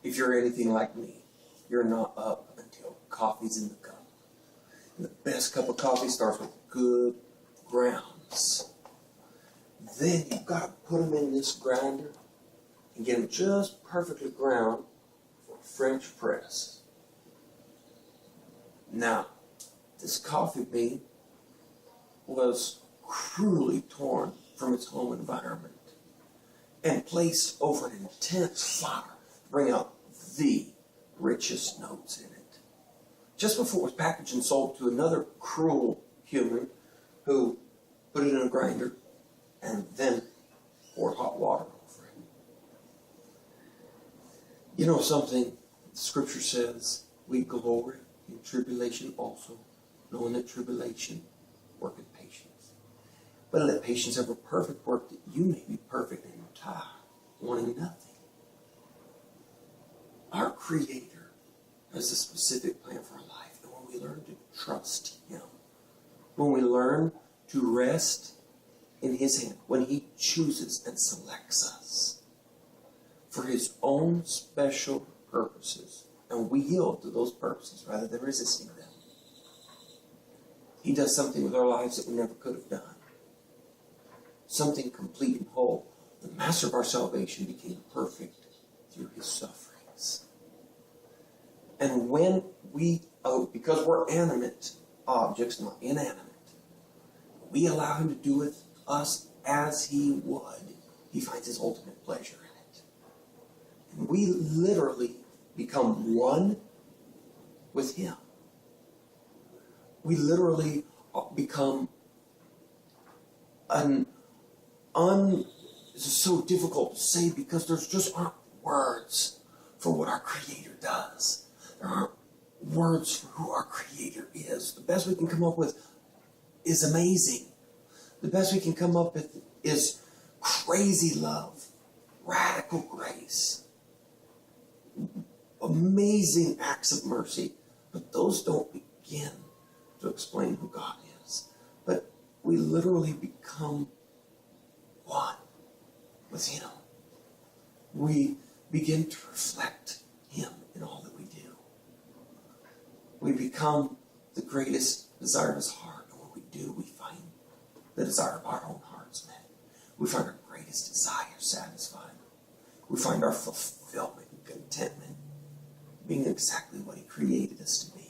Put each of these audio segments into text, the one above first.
If you're anything like me, you're not up until coffee's in the cup. And the best cup of coffee starts with good grounds. Then you've got to put them in this grinder and get them just perfectly ground for a French press. Now, this coffee bean was cruelly torn from its home environment and placed over an intense fire to bring out the richest notes in it. Just before it was packaged and sold to another cruel human who put it in a grinder and then poured hot water over it. You know something? The scripture says, we glory in tribulation also, knowing that tribulation worketh patience. But let patience have a perfect work, that you may be perfect and entire, wanting nothing. Our Creator has a specific plan for our life. And when we learn to trust Him, when we learn to rest in His hand, when He chooses and selects us for His own special purposes, and we yield to those purposes rather than resisting them, He does something with our lives that we never could have done. Something complete and whole. The Master of our salvation became perfect through His sufferings. And when we, because we're animate objects, not inanimate, we allow Him to do with us as He would, He finds His ultimate pleasure in it. And we literally become one with Him. We literally become this is so difficult to say because there just aren't words for what our Creator does. There aren't words for who our Creator is. The best we can come up with is amazing. The best we can come up with is crazy love, radical grace, amazing acts of mercy. But those don't begin to explain who God is. But we literally become one with Him. We begin to reflect Him in all that we do. We become the greatest desire of His heart. And when we do, we find the desire of our own hearts met. We find our greatest desire satisfied. We find our fulfillment and contentment being exactly what He created us to be.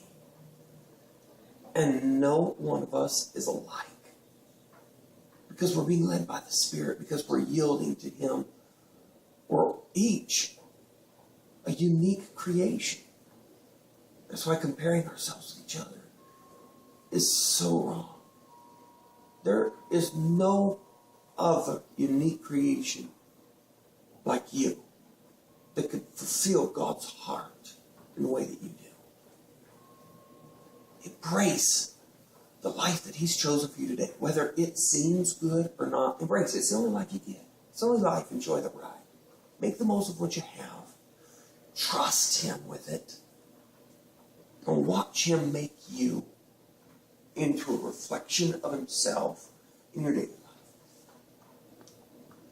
And no one of us is alike. Because we're being led by the Spirit, because we're yielding to Him. We're each a unique creation. That's why comparing ourselves to each other is so wrong. There is no other unique creation like you that could fulfill God's heart in the way that you do. Embrace the life that He's chosen for you today. Whether it seems good or not, embrace it. It's the only life you get. It's the only life. Enjoy the ride. Make the most of what you have. Trust Him with it. And watch Him make you into a reflection of Himself in your day.